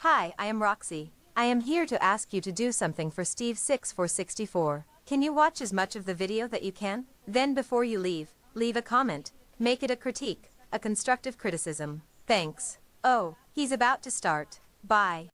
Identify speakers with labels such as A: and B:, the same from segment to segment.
A: Hi, I am Roxy. I am here to ask you to do something for Steve6464. Can you watch as much of the video that you can? Then before you leave a comment. Make it a critique, a constructive criticism. Thanks. Oh, he's about to start. Bye.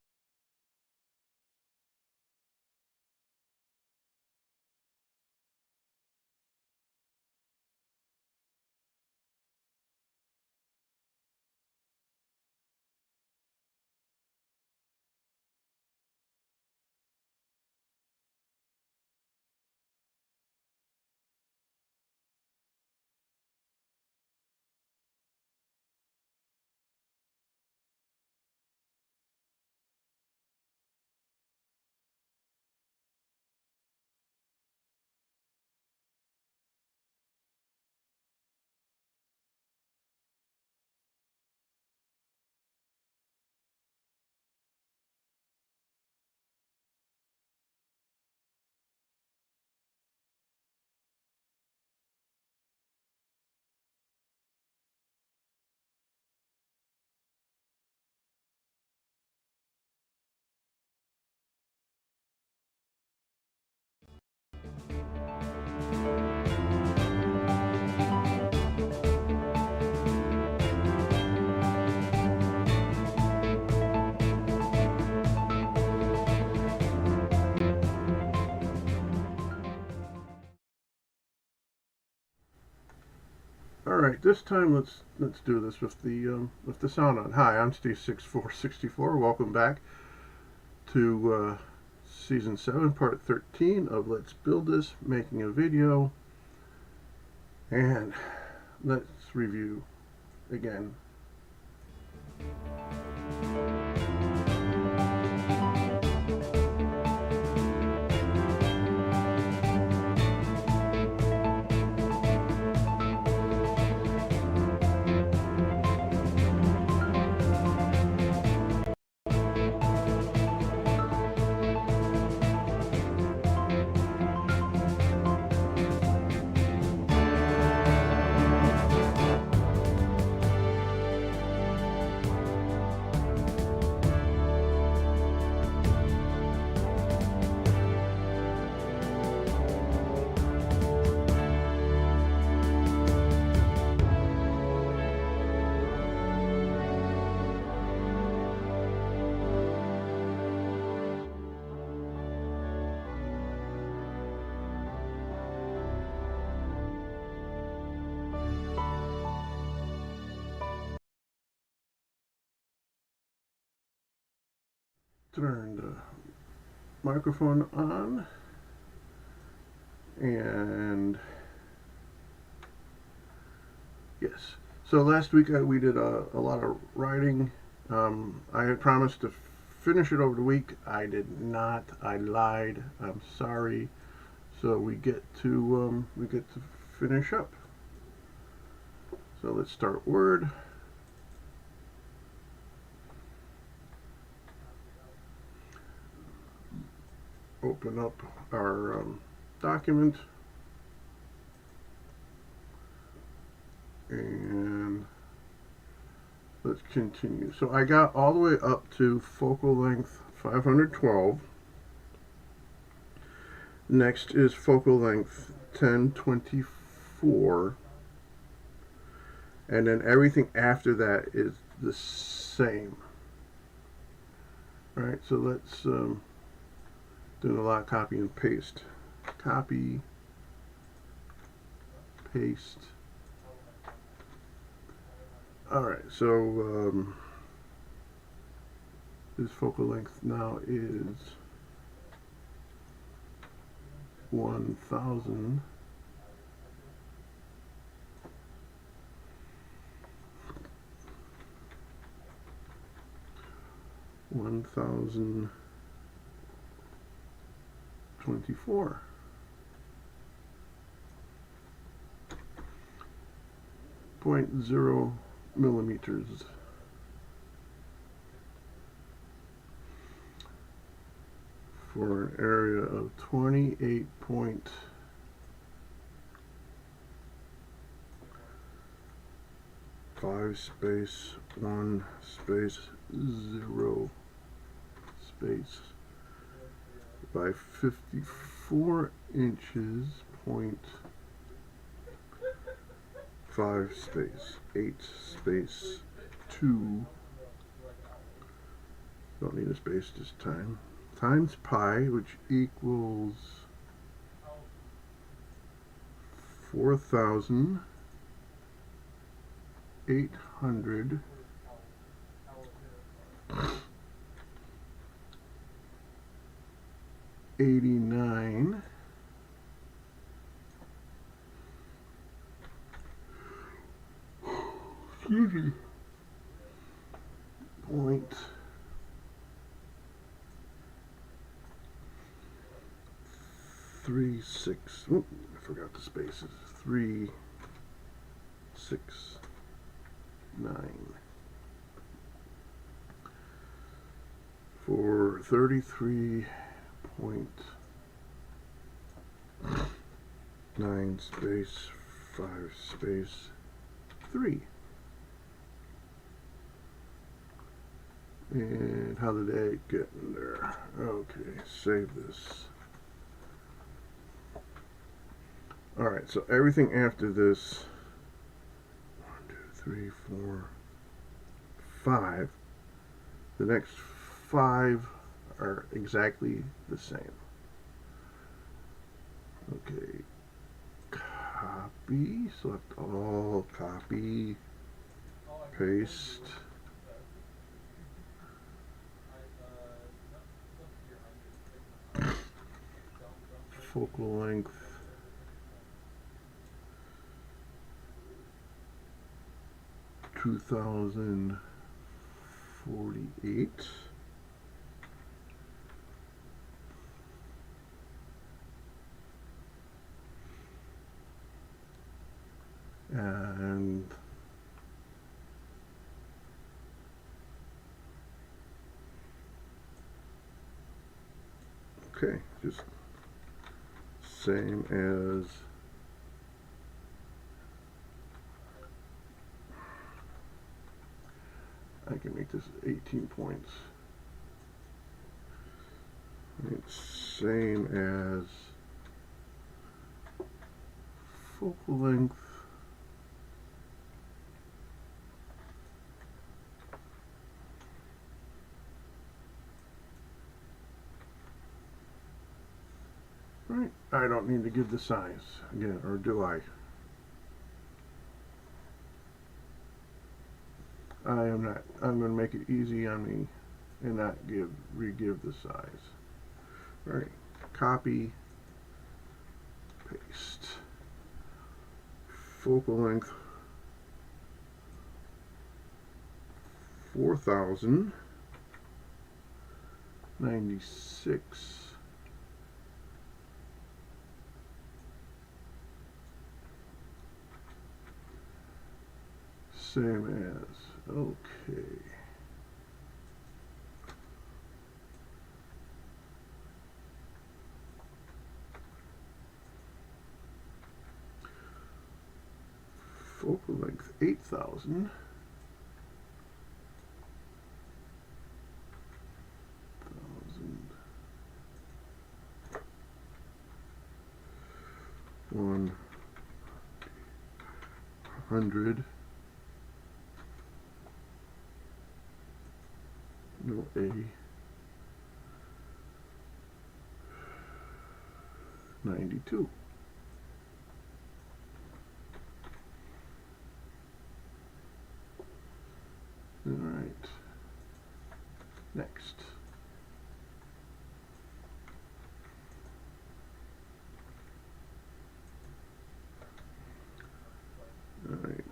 B: All right, this time let's do this with the sound on. Hi, I'm Steve6464. Welcome back to season 7, part 13 of Let's Build This, making a video, and let's review again. Turn the microphone on, and yes. So last week we did a lot of writing. I had promised to finish it over the week. I did not. I lied. I'm sorry. So we get to finish up. So let's start Word. Open up our document, and let's continue. So I got all the way up to focal length 512. Next is focal length 1024, and then everything after that is the same. All right, so let's doing a lot of copy and paste. Copy, paste. Alright, so this focal length now is 1000. One thousand 24. .0 millimeters. For an area of 28.5 space 1 space 0 space by 54 inches, 0.5 space, 8 space 2, don't need a space this time, times pi, which equals 4,800 89 excuse me, point 36. Oh, I forgot the spaces. 3, 6, 9 for 33.9 space 5 space 3. And how did I get in there? Okay, save this. Alright, so everything after this, 1, 2, 3, 4, 5, the next 5 are exactly the same. Okay, copy, select all, copy, paste. Focal length 2048. And okay, just same as I can make this 18 points. It's same as focal length right. I don't need to give the size again, or do I? I am not. I'm going to make it easy on me and not re-give the size. All right, copy, paste. Focal length 4,096. Same as, okay. Focal length 8,000. 100. No A. 92. All right. Next. All right.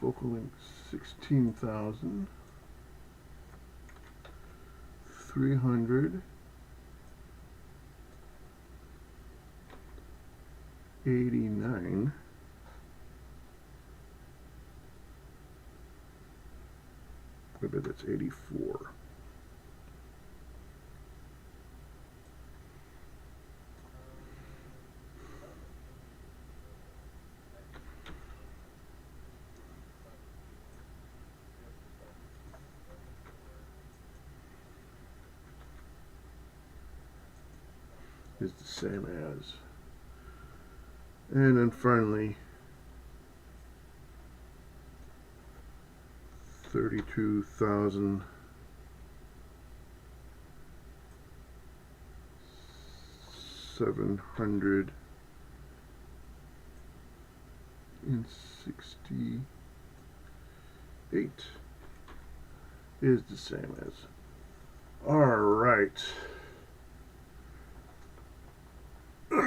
B: Focal length 16,000. 300. 89. I bet that's 84. is the same as. And then finally, 32,768 is the same as. All right. Okay,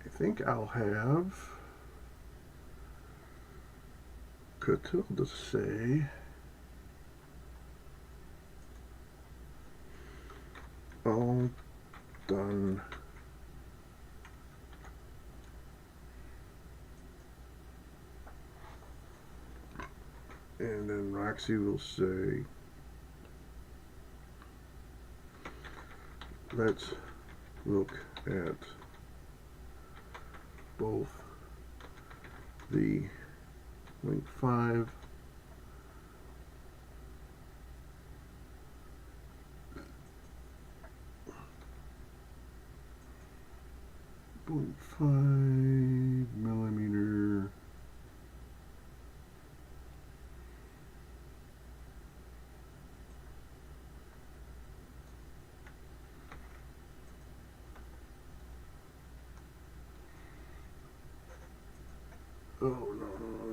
B: I think I'll have Catilda say all done. And then Roxy will say, let's look at both the link 5 0.5 millimeter no,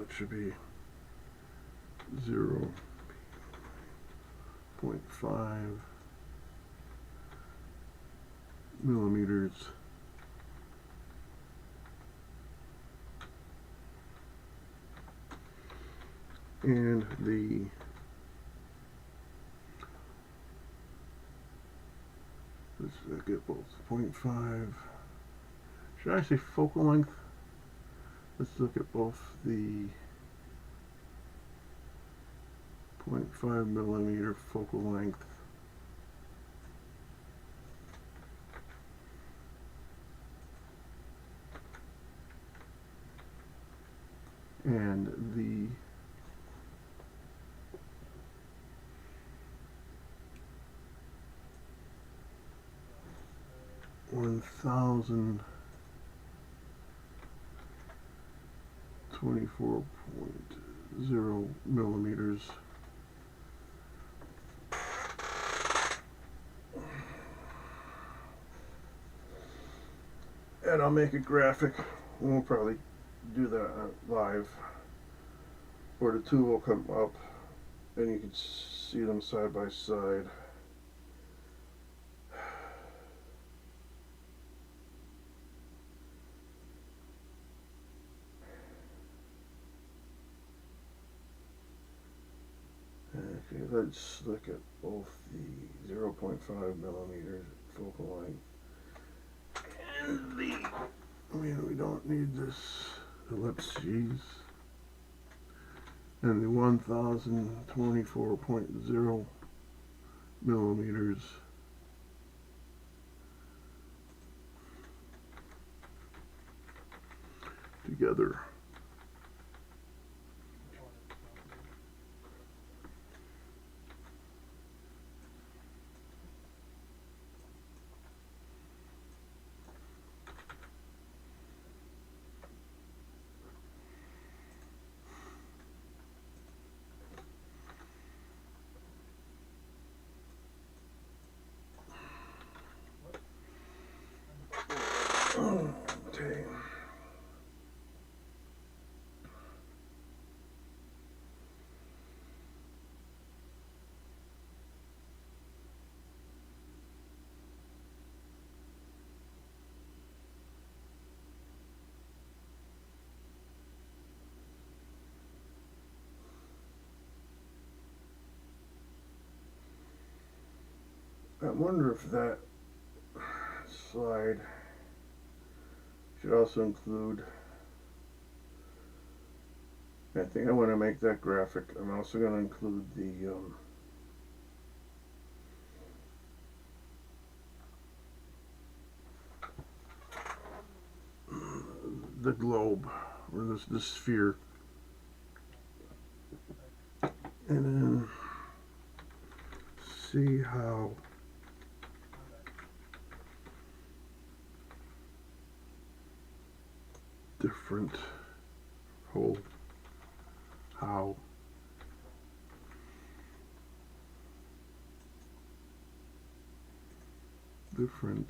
B: it should be 0.5 millimeters and the let's look at both 0.5. Should I say focal length? Let's look at both the 0.5 millimeter focal length and the 1024.0 millimeters. And I'll make a graphic. We'll probably do that live, where the two will come up and you can see them side by side. Okay, let's look at both the 0.5 millimeters focal length and the, we don't need this ellipses, and the 1024.0 millimeters together. Okay. I wonder if that slide should also include, I think I want to make that graphic. I'm also going to include the globe, or the sphere. and then see how different how different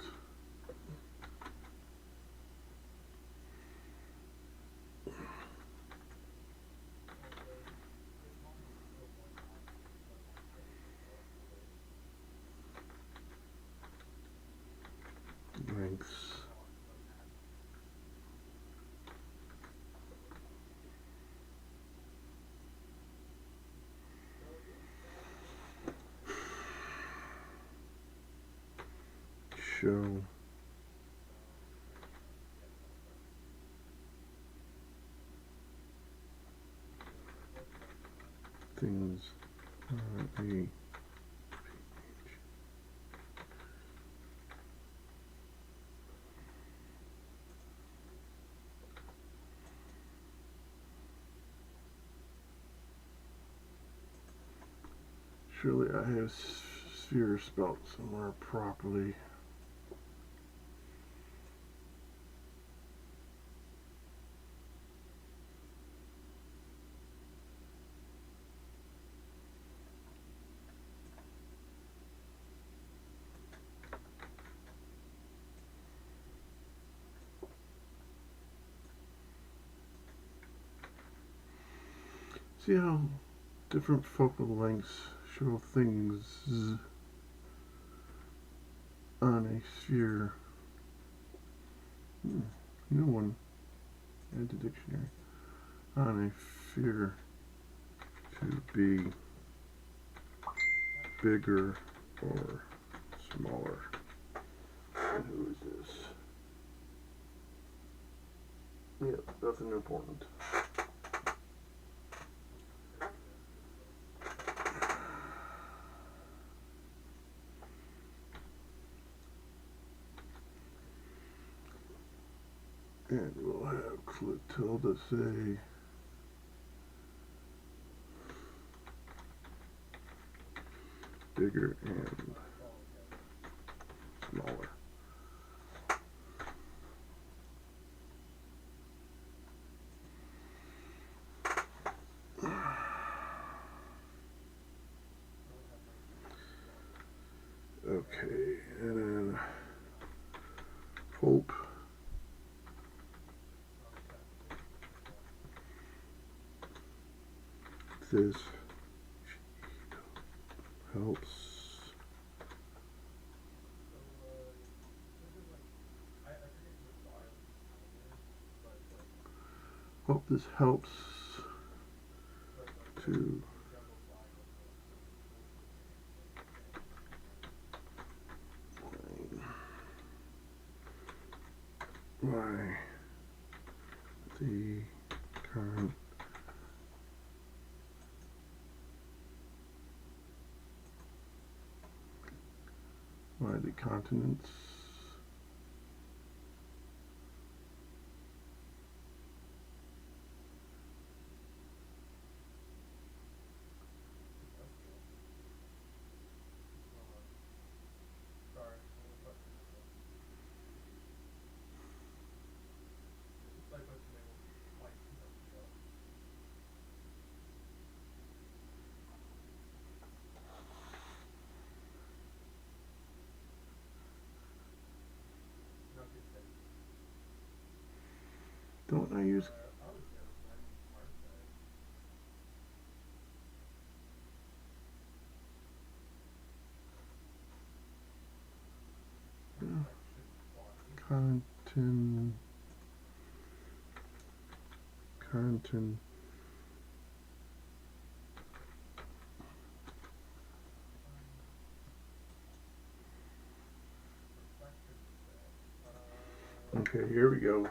B: lengths show things on a page. Surely I have sphere spelled somewhere properly. See how different focal lengths show things on a sphere. No one add to dictionary. On a sphere to be bigger or smaller. And who is this? Yep, nothing important. And we'll have Clotilda say bigger and smaller. Okay, and then Hope. This helps this helps to why the current continents don't I use content okay, here we go.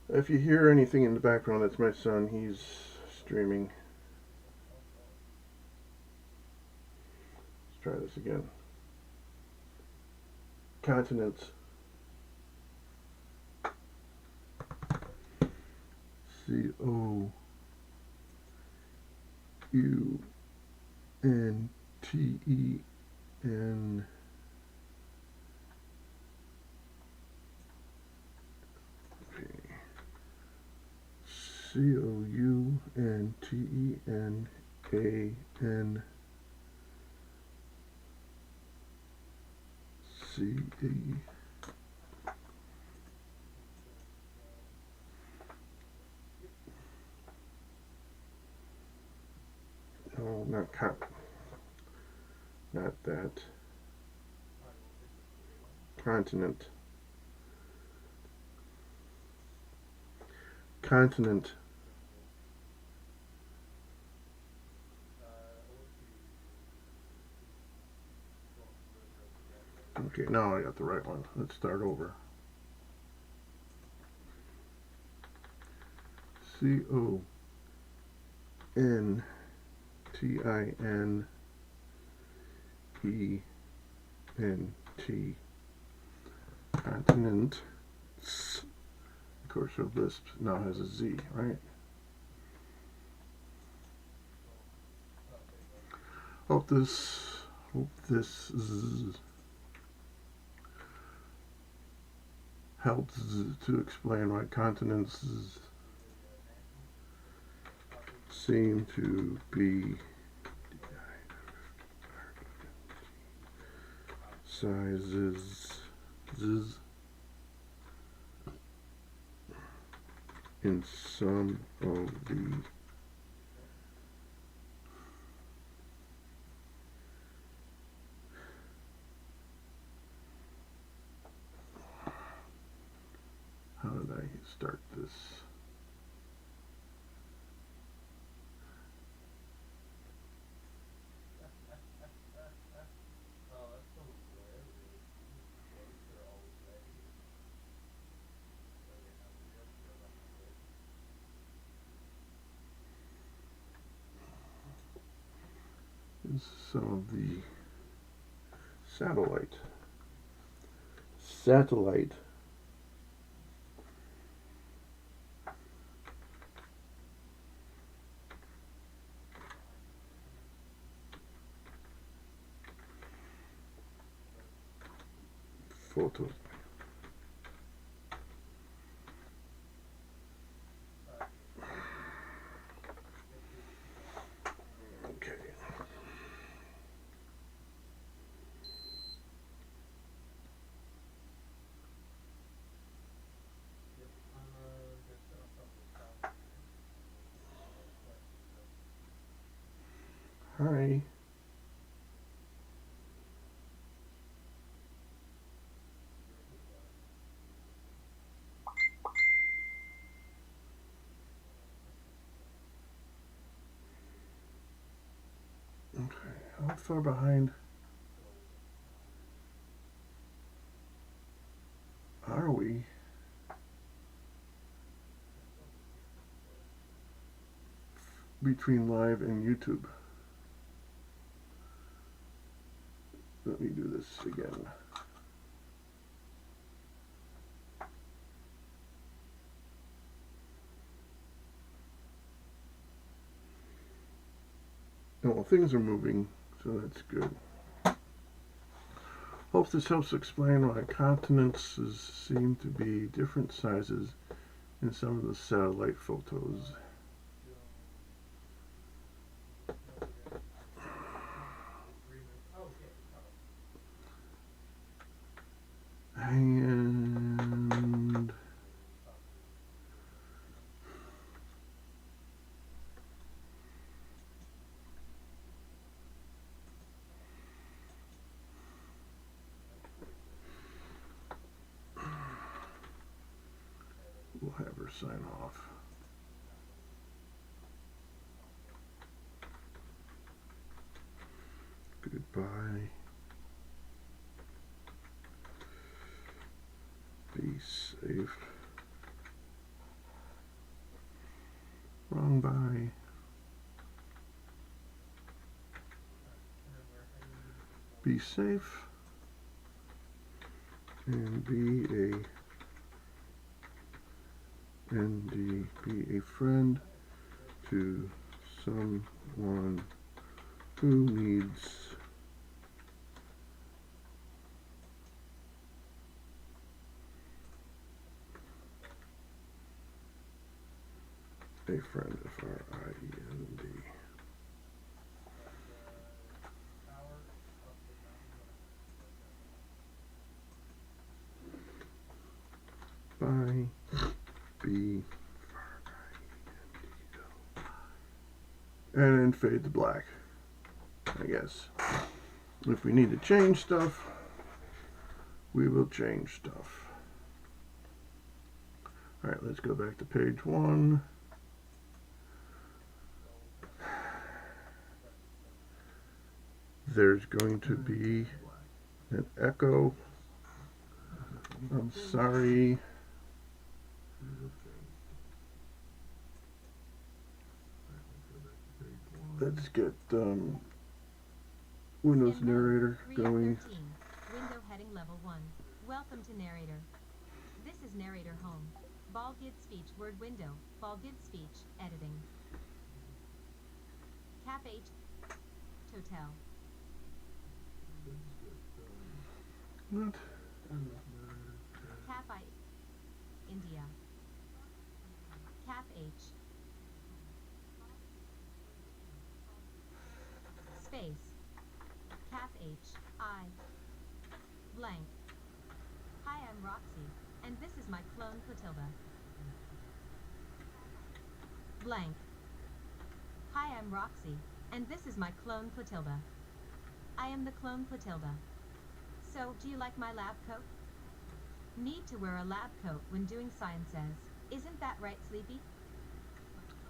B: If you hear anything in the background, that's my son. He's streaming. Let's try this again. Continents. COUNTEN. COUNTENANCE. No, not that. Continent. Continent. Okay, now I got the right one. Let's start over. CONTINENT. Continent. Of course, our Lisp now has a Z, right? Hope this helps to explain why continents seem to be sizes in some of the how did I start this? Some of the satellite photos. Okay. Hi. Okay, how far behind are we? Between live and YouTube. Let me do this again. Oh, well, things are moving, so that's good. Hope this helps explain why continents seem to be different sizes in some of the satellite photos. And we'll have her sign off. Goodbye. Be safe. Wrong bye. be safe and be a friend to someone who needs a friend, F-R-I-E-N-D. By B and then fade to black, I guess. If we need to change stuff, we will change stuff. All right, let's go back to page 1. There's going to be an echo. I'm sorry. Let's get Windows Narrator going.
A: Window heading level 1. Welcome to Narrator. This is Narrator Home. Ballgid Speech Word Window. Ballgid Speech Editing. Cap H. Total.
B: What?
A: Cap I. India. Cap H. Space. Cap H. I. Blank. Hi, I'm Roxy, and this is my clone Clotilda. Blank. Hi, I'm Roxy, and this is my clone Clotilda. I am the clone Clotilda. So, do you like my lab coat? Need to wear a lab coat when doing sciences. Isn't that right, Sleepy?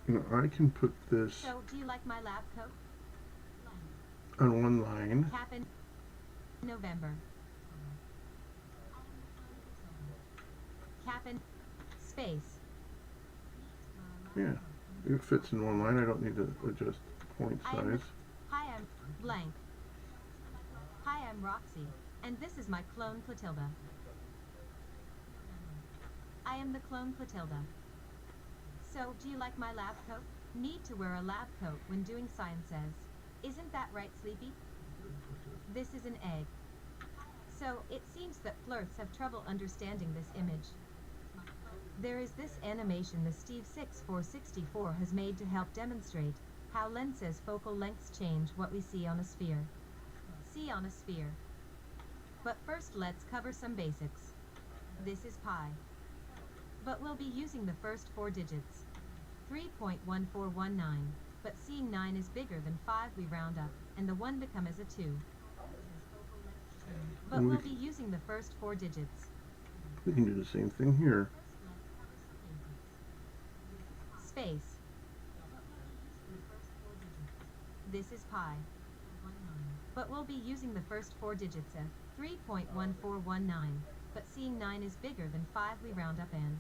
B: You know, I can put this
A: So, do you like my lab coat?
B: on one line.
A: Cap in November. Cap in space.
B: Yeah, it fits in one line. I don't need to adjust point size.
A: Hi, I'm blank. Hi, I'm Roxy, and this is my clone Clotilda. I am the clone Clotilda. So, do you like my lab coat? Need to wear a lab coat when doing sciences. Isn't that right, Sleepy? This is an egg. So, it seems that flirts have trouble understanding this image. There is this animation the Steve6464 has made to help demonstrate how lenses focal lengths change what we see on a sphere. See on a sphere. But first let's cover some basics. This is pi. But we'll be using the first 4 digits. 3.1419. But seeing 9 is bigger than 5, we round up, and the 1 become as a 2. But we'll be using the first 4 digits.
B: We can do the same thing here.
A: Space. This is pi. But we'll be using the first 4 digits of 3.1419. But seeing 9 is bigger than 5, we round up and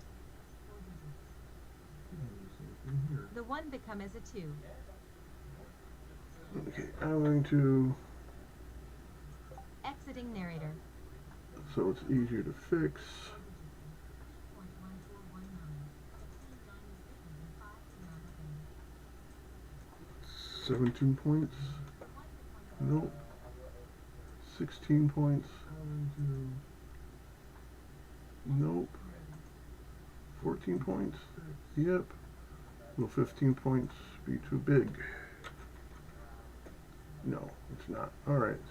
A: the 1 become as a 2.
B: Okay, I'm going to,
A: Exiting narrator.
B: so it's easier to fix. 17 points. Nope. 16 points. Nope. 14 points. Yep. Will 15 points be too big? No, it's not. Alright.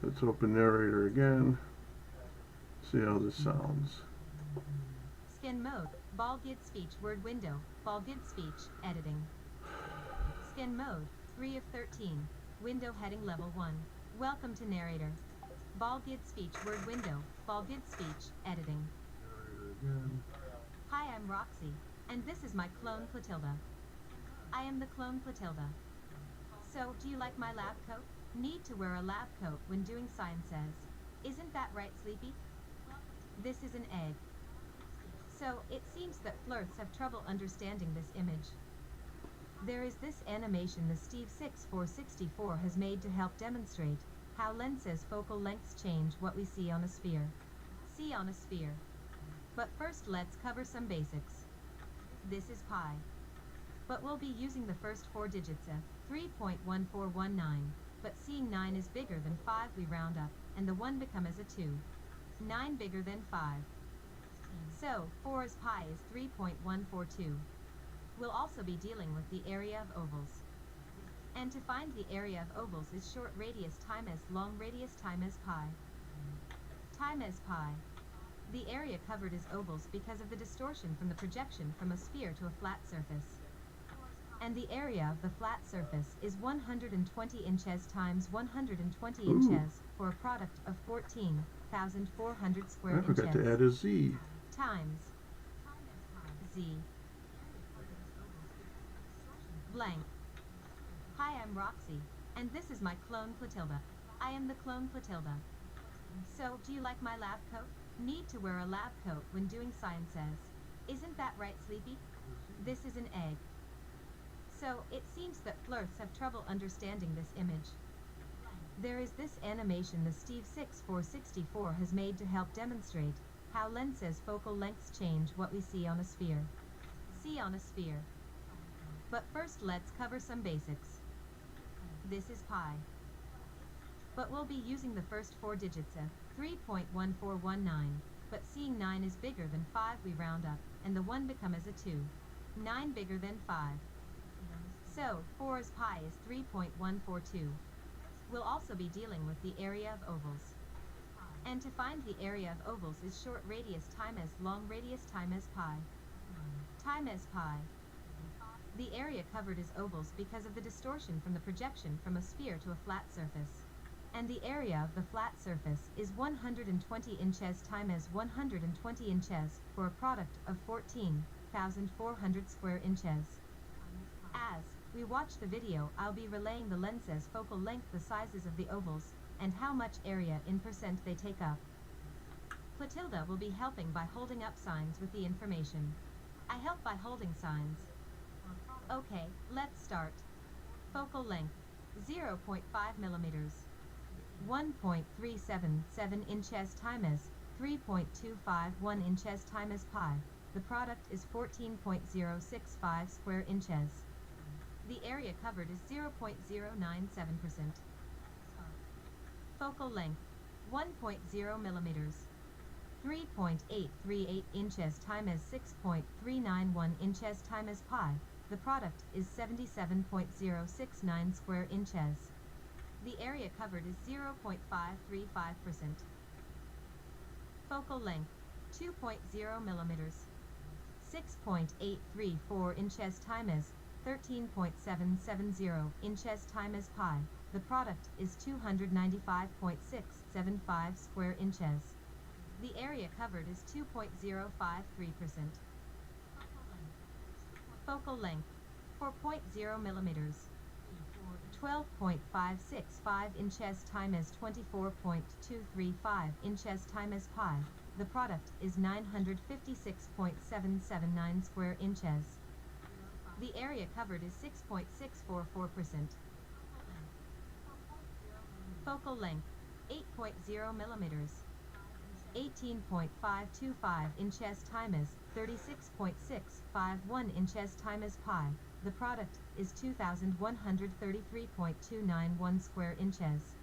B: Let's open narrator again. See how this sounds.
A: Skin mode. Ballgid speech word window. Ballgid speech editing. Skin mode. 3 of 13. Window heading level 1. Welcome to narrator. Ballgid speech word window. Ballgid speech editing. Hi, I'm Roxy, and this is my clone Clotilda. I am the clone Clotilda. So, do you like my lab coat? Need to wear a lab coat when doing sciences. Isn't that right, Sleepy? This is an egg. So, it seems that flirts have trouble understanding this image. There is this animation the Steve6464 has made to help demonstrate How lenses focal lengths change what we see on a sphere. See on a sphere. But first let's cover some basics. This is pi. But we'll be using the first 4 digits of 3.1419. But seeing 9 is bigger than 5 we round up, and the 1 become as a 2. 9 bigger than 5. So, 4 as pi is 3.142. We'll also be dealing with the area of ovals. And to find the area of ovals is short radius times long radius times pi. Times pi. The area covered is ovals because of the distortion from the projection from a sphere to a flat surface. And the area of the flat surface is 120 inches times 120 inches, for a product of 14,400 square
B: I forgot
A: inches.
B: to add a z.
A: Times z blank. Hi, I'm Roxy, and this is my clone Clotilda. I am the clone Clotilda. So, do you like my lab coat? Need to wear a lab coat when doing sciences. Isn't that right, Sleepy? This is an egg. So, it seems that flirts have trouble understanding this image. There is this animation the Steve 6464 has made to help demonstrate how lenses focal lengths change what we see on a sphere. See on a sphere. But first let's cover some basics. This is pi. But we'll be using the first 4 digits of 3.1419, but seeing 9 is bigger than 5 we round up, and the 1 become as a 2. 9 bigger than 5. So, 4 as pi is 3.142. We'll also be dealing with the area of ovals. And to find the area of ovals is short radius times long radius times pi. Times pi. The area covered is ovals because of the distortion from the projection from a sphere to a flat surface. And the area of the flat surface is 120 inches times 120 inches, for a product of 14,400 square inches. As we watch the video, I'll be relaying the lenses focal length, the sizes of the ovals, and how much area in percent they take up. Clotilda will be helping by holding up signs with the information. I help by holding signs. Okay, let's start. Focal length, 0.5 millimeters. 1.377 inches times 3.251 inches times pi. The product is 14.065 square inches. The area covered is 0.097%. Focal length, 1.0 millimeters. 3.838 inches times 6.391 inches times pi. The product is 77.069 square inches. The area covered is 0.535%. Focal length, 2.0 millimeters. 6.834 inches times 13.770 inches times pi. The product is 295.675 square inches. The area covered is 2.053%. Focal length, 4.0 millimeters. 12.565 inches times 24.235 inches times pi. The product is 956.779 square inches. The area covered is 6.644%. Focal length, 8.0 millimeters. 18.525 inches times 36.651 inches times pi. The product is 2,133.291 square inches.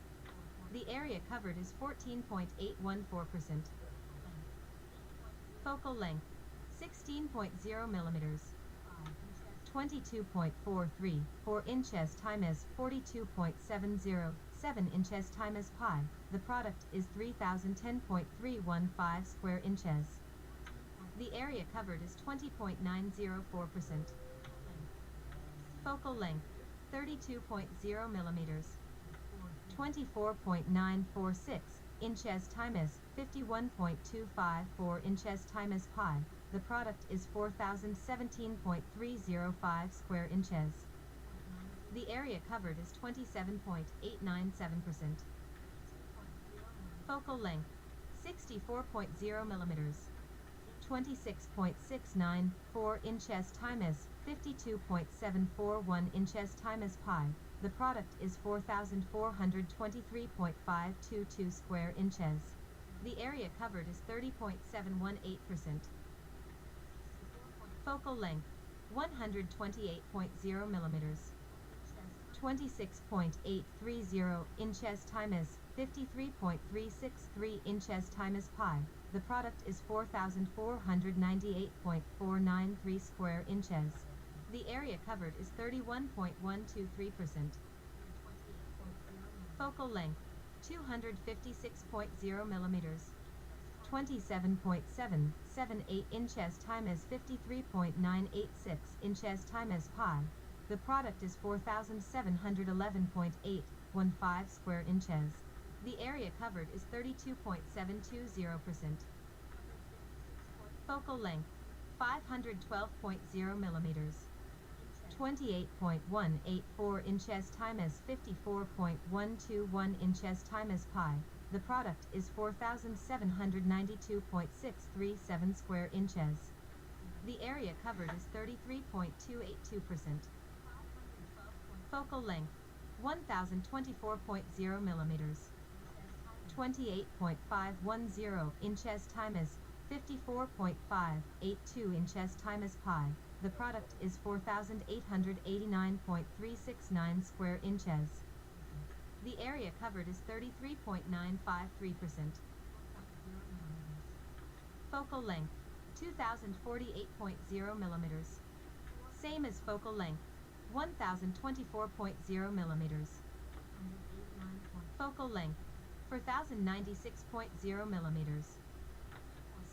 A: The area covered is 14.814%. Focal length, 16.0 millimeters. 22.434 inches times 42.707 inches times pi. The product is 3,010.315 square inches. The area covered is 20.904%. Focal length, 32.0 millimeters. 24.946 inches times 51.254 inches times pi. The product is 4,017.305 square inches. The area covered is 27.897%. Focal length, 64.0 millimeters. 26.694 inches times 52.741 inches times pi. The product is 4,423.522 square inches. The area covered is 30.718%. Focal length 128.0 millimeters. 26.830 inches times 53.363 inches times pi. The product is 4,498.493 square inches. The area covered is 31.123%. Focal length 256.0 millimeters. 27.778 inches times 53.986 inches times pi. The product is 4,711.815 square inches. The area covered is 32.720%. Focal length 512.0 millimeters. 28.184 inches times 54.121 inches times pi. The product is 4,792.637 square inches. The area covered is 33.282%. Focal length 1,024.0 millimeters. 28.510 inches times 54.582 inches times pi. The product is 4,889.369 square inches. The area covered is 33.953%. Focal length 2,048.0 millimeters. Same as focal length 1,024.0 millimeters. Focal length 4,096.0 millimeters.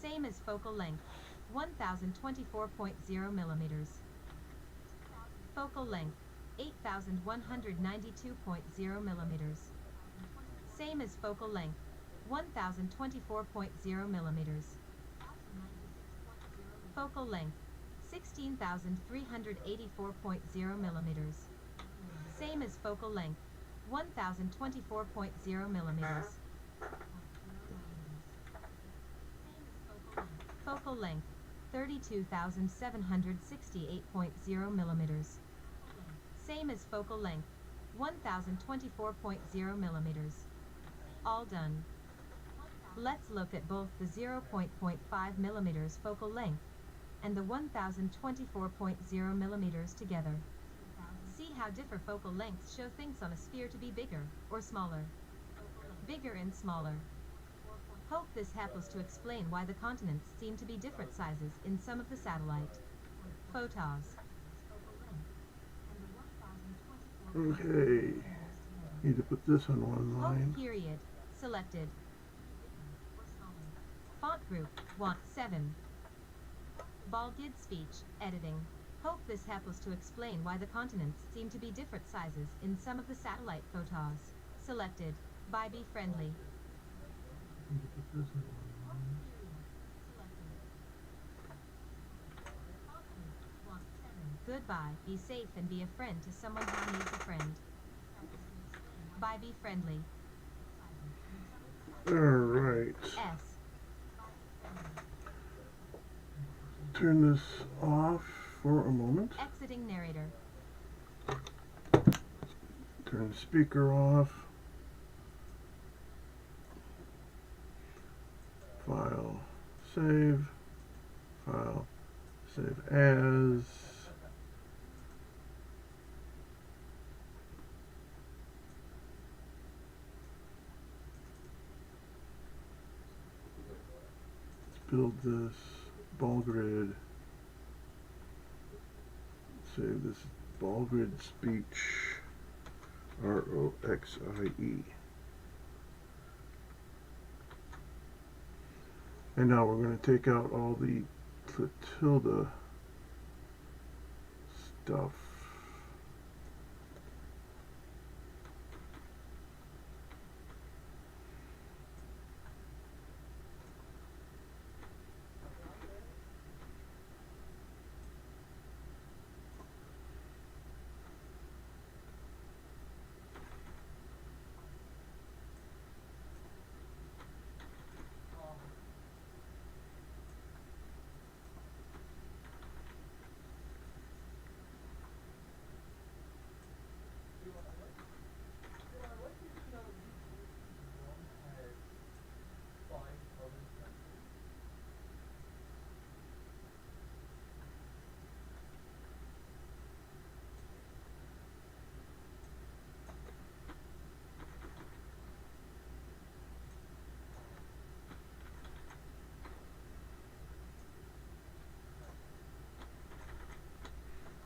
A: Same as focal length 1,024.0 millimeters. Focal length 8,192.0 millimeters. Same as focal length 1,024.0 millimeters. Focal length 16,384.0 millimeters. Same as focal length 1,024.0 millimeters. Focal length 32,768.0 millimeters. Same as focal length 1,024.0 millimeters. All done. Let's look at both the 0.5 millimeters focal length and the 1,024.0 millimeters together. See how different focal lengths show things on a sphere to be bigger or smaller. Bigger and smaller. Hope this helps to explain why the continents seem to be different sizes in some of the satellite photos.
B: Okay. Need to put this on one line.
A: Hope period. Selected. Font group 7. Balgid speech editing. Hope this helps to explain why the continents seem to be different sizes in some of the satellite photos. Selected. By Be Friendly.
B: Need to put this on one line.
A: Goodbye. Be safe and be a friend to someone who needs a friend. By Be Friendly.
B: Alright.
A: S.
B: Turn this off for a moment.
A: Exiting narrator.
B: Turn the speaker off. File, save. File, save as. Let's build this ball grid. Save this ball grid speech. ROXIE. And now we're going to take out all the Clotilda stuff.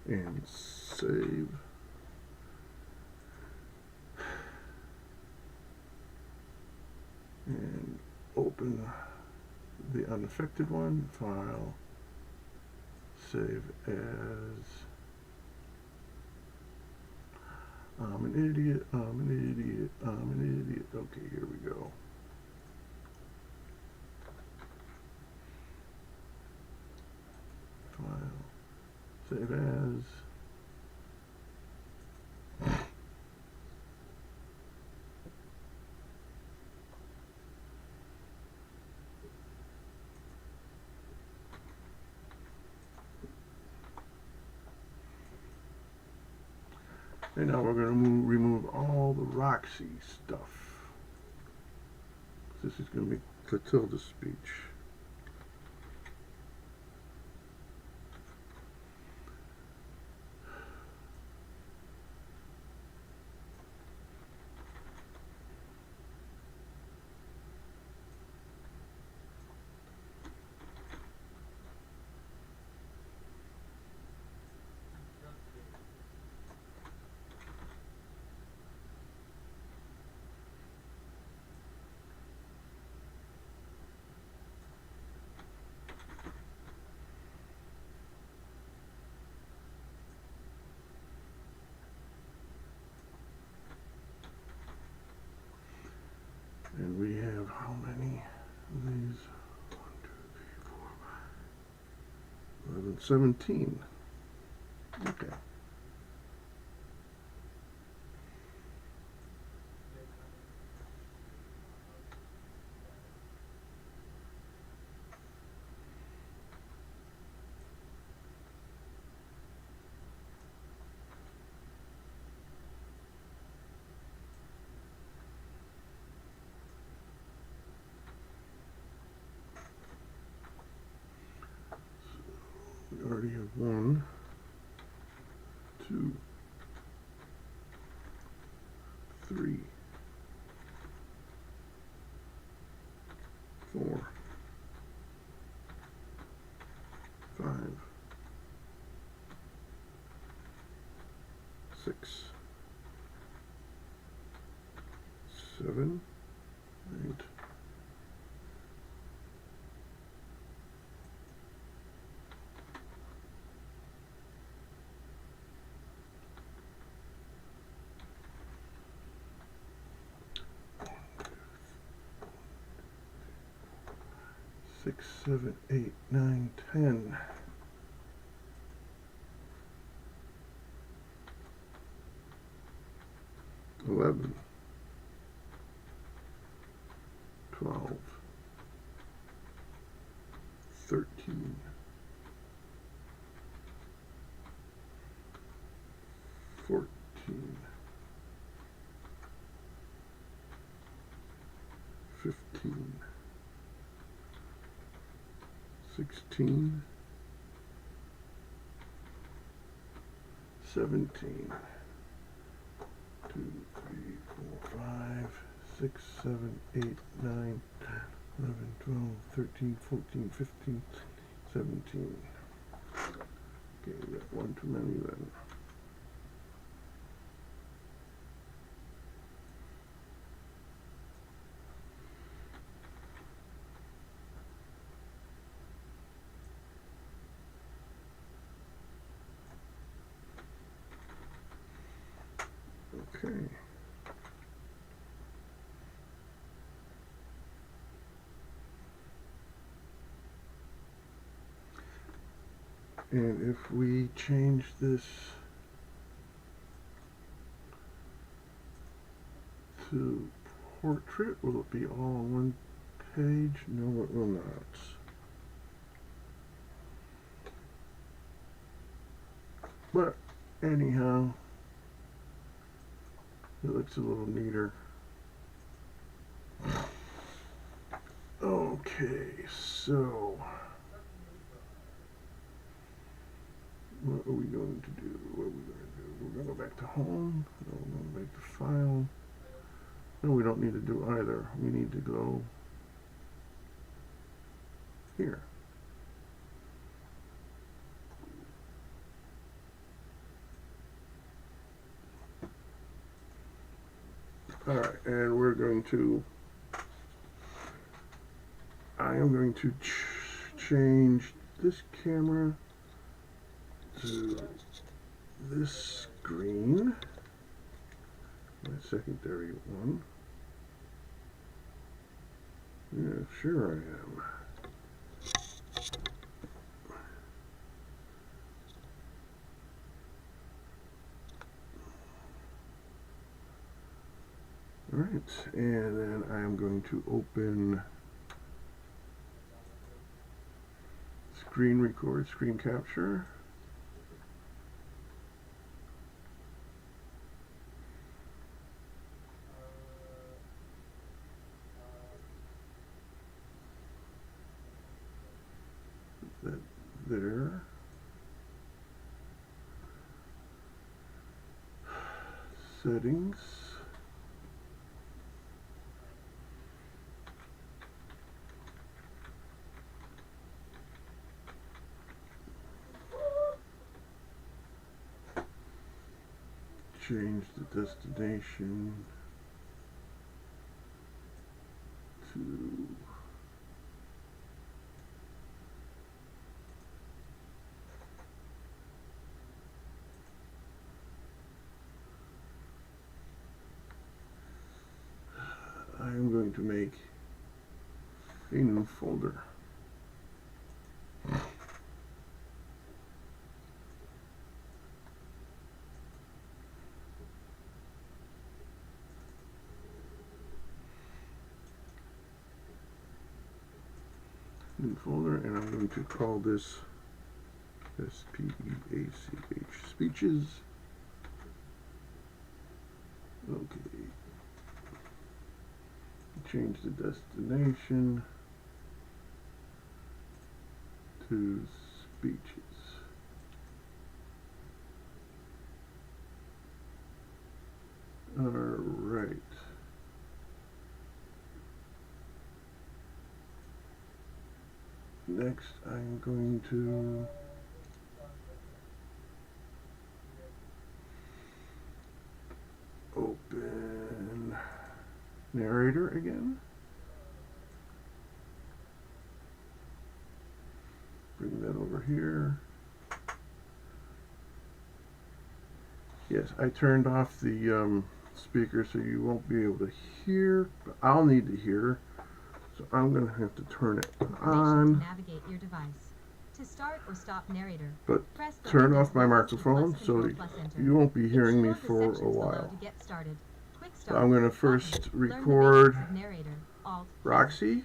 B: and save. And open the unaffected one, file, save as. I'm an idiot, I'm an idiot, I'm an idiot. Okay, here we go. File, save as. And now we're going to remove all the Roxy stuff. This is going to be Clotilda's speech. And we have how many of these? 1, 2, 3, 4, 5, 11, 17. Okay. We already have 1, 2, 3, 4, 5, 6, 7, 8, 6, 7, 8, 9, 10. 11, 12, 13, 14, 15, 16, 17, 2, 3, 4, 5, 6, 7, 8, 9, 10, 11, 12, 13, 14, 15, 17. Okay, we got one too many then. Okay. And if we change this to portrait, will it be all on one page? No, it will not. But anyhow, it looks a little neater. Okay, so what are we going to do? What are we going to do? We're going to go back to home. No, we're going back to file. No, we don't need to do either. We need to go here. Alright, and I am going to change this camera to this screen, my secondary one. Yeah, sure I am. Alright, and then I am going to open screen record, screen capture. Put that there. Settings. Change the destination to I am going to make a new folder. New folder, and I'm going to call this SPEACH, speeches. Okay. Change the destination to speeches. All right. Next, I'm going to open narrator again. Bring that over here. Yes, I turned off the speaker so you won't be able to hear, but I'll need to hear. So I'm going to have to turn it on.
A: Navigate your device. To start or stop narrator,
B: but turn off my microphone so you won't be hearing me for a while. So I'm going to first record Roxy,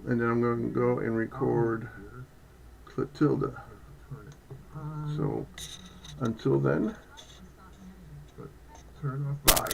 B: and then I'm going to go and record Clotilda. So until then, bye.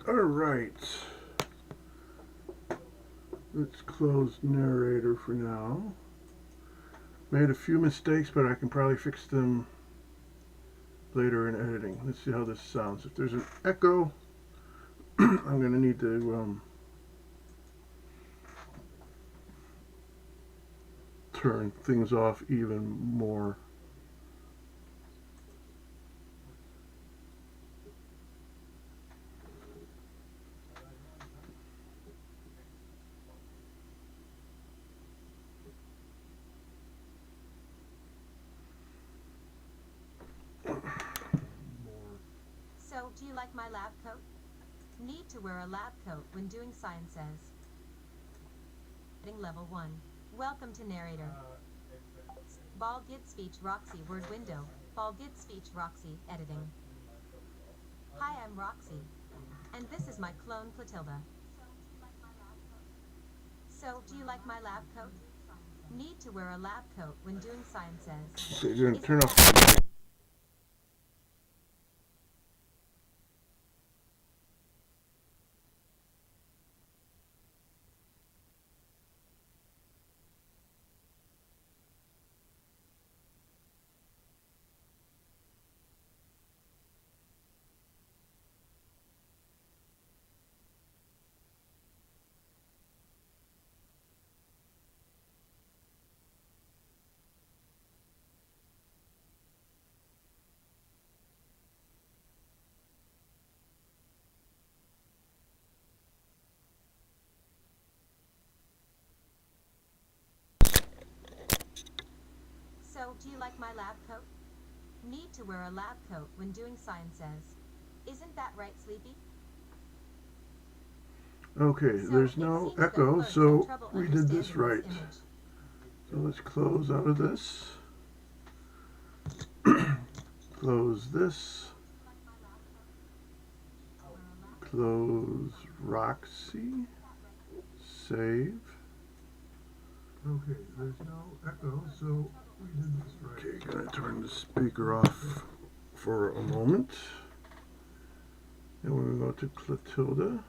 B: Alright. Let's close narrator for now. Made a few mistakes, but I can probably fix them later in editing. Let's see how this sounds. If there's an echo, I'm going to need to turn things off even more.
A: So, do you like my lab coat? Need to wear a lab coat when doing sciences. Level 1. Welcome to narrator. Ball Gid Speech Roxy word window. Ball Gid Speech Roxy editing. Hi, I'm Roxy. And this is my clone Clotilda. So, do you like my lab coat? Need to wear a lab coat when doing sciences.
B: Okay, you're going to turn off the mic.
A: So, do you like my lab coat? Need to wear a lab coat when doing sciences. Isn't that right, Sleepy?
B: Okay,
A: So
B: there's
A: it
B: no
A: seems that
B: echo,
A: clerks
B: so
A: have trouble
B: we did this
A: understanding
B: right.
A: image.
B: So let's close out of this. Close this. Close Roxy. Save. Okay, there's no echo, so we did this right. Okay, gonna turn the speaker off for a moment. And we're gonna go to Clotilda.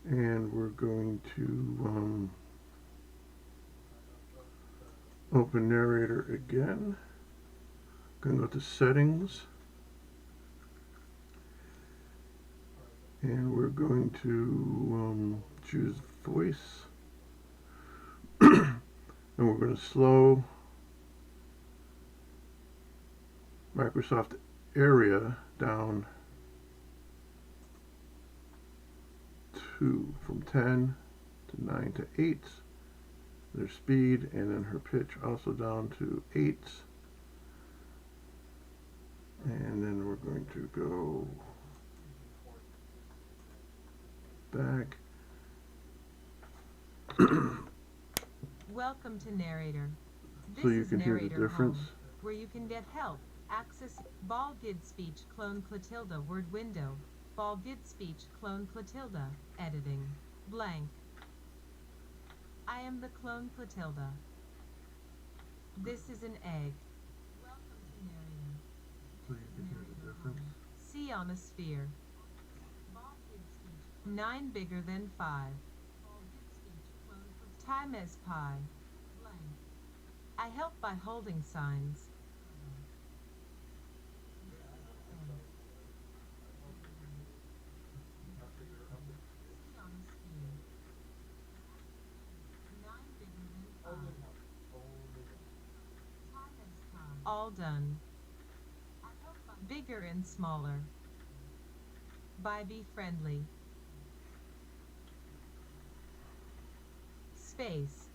B: And we're going to open narrator again. Gonna go to settings. And we're going to choose voice. And we're going to slow Microsoft Area down to from 10 to 9 to 8. Their speed, and then her pitch also down to 8. And then we're going to go back.
A: Welcome to narrator. This
B: So you
A: is
B: can hear the
A: narrator
B: difference.
A: home, where you can get help. Access Ball Gid Speech Clone Clotilda word window. Ball Gid Speech Clone Clotilda editing. Blank. I am the clone Clotilda. This is an egg. Welcome to narrator.
B: So you can hear the difference.
A: C on a sphere. 9 bigger than 5. Time as pi. I help by holding signs. All done. Bigger and smaller. By Be Friendly. Space.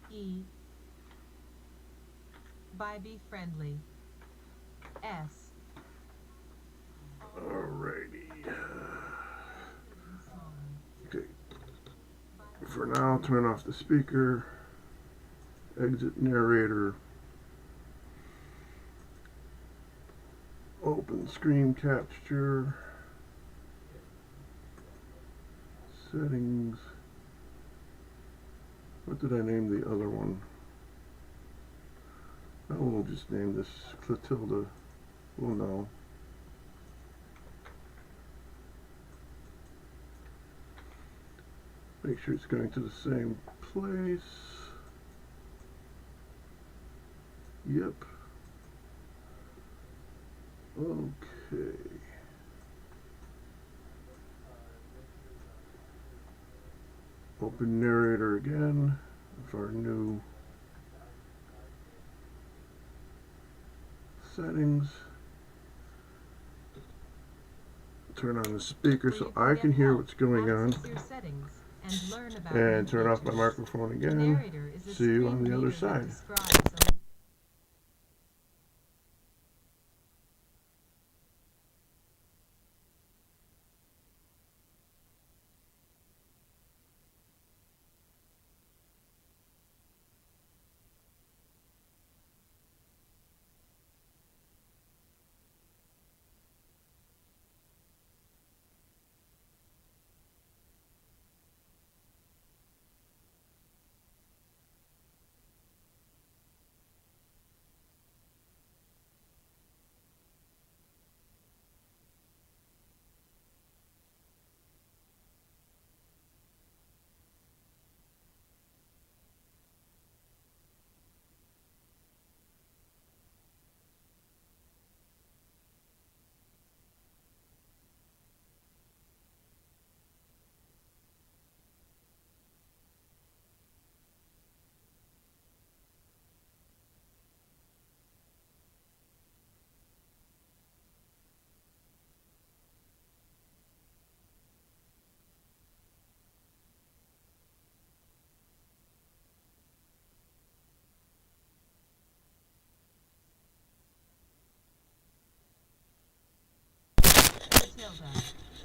A: E. By Be Friendly. S.
B: Alrighty. Okay. For now, turn off the speaker. Exit narrator. Open screen capture. Settings. What did I name the other one? Oh, we'll just name this Clotilda. We'll know. Make sure it's going to the same place. Yep. Okay. Open narrator again with our new settings. Turn on the speaker so I can hear what's going on. And turn off my microphone again. See you on the other side.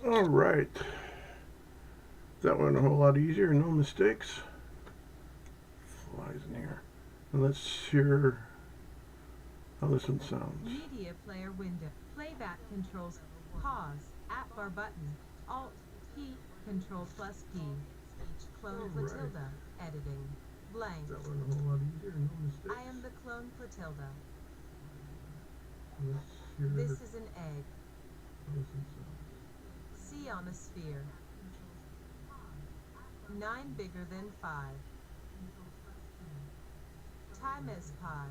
B: All right. That went a whole lot easier. No mistakes. Flies in here. And let's hear how this one sounds.
C: Media player window. Playback controls. Pause. App bar button. Alt. P. Control plus P. Clone Clotilda. Editing. Blank.
B: That went a whole lot easier. No mistakes.
C: I am the clone Clotilda.
B: Let's hear
C: This is an egg.
B: how this one sounds.
C: C on a sphere. 9 bigger than 5. Time as pi.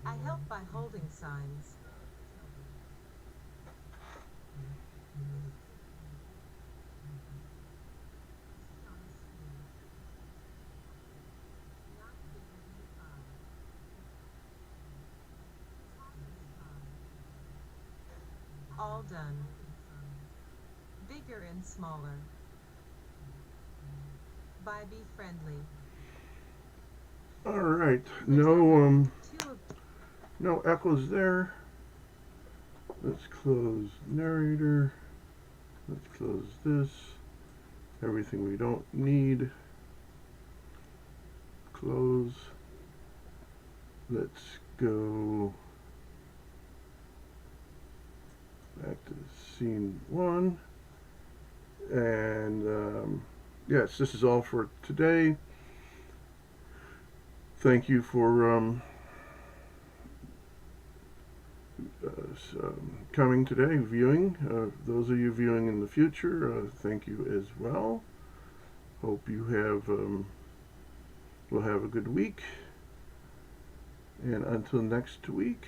C: I help by holding signs. All done. Bigger and smaller. By Be Friendly.
B: All right. No
C: Two of
B: no echoes there. Let's close narrator. Let's close this. Everything we don't need. Close. Let's go back to scene 1. And yes, this is all for today. Thank you for coming today, viewing. Those of you viewing in the future, thank you as well. Hope you have will have a good week. And until next week,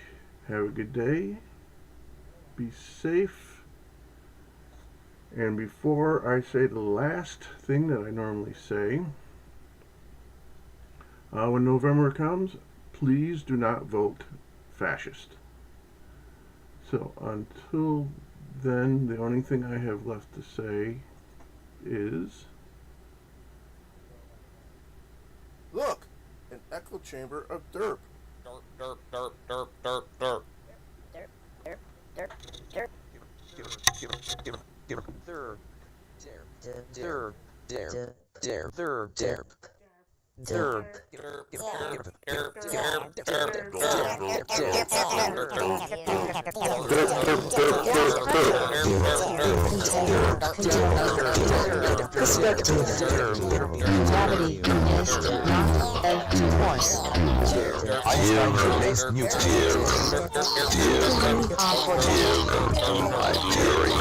B: have a good day. Be safe. And before I say the last thing that I normally say, when November comes, please do not vote fascist. So until then, the only thing I have left to say is...
D: Look! An echo chamber of derp. Derp, derp, derp, derp, derp, derp.
E: Derp, derp, derp, derp.
F: Perspective. Gravity is not a force.
G: Einstein-based nuclear. My theory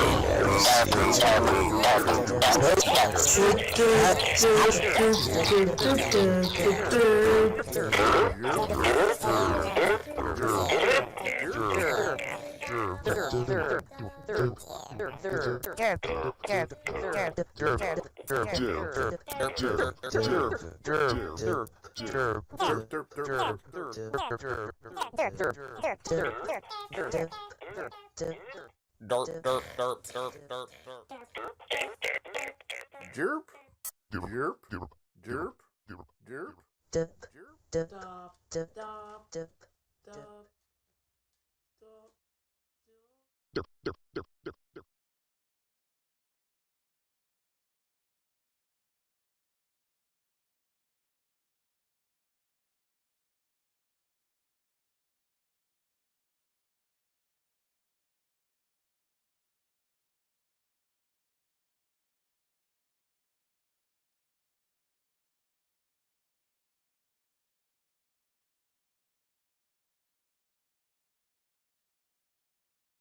D: Jerp. Jerp. Jerp. Jerp. Jerp.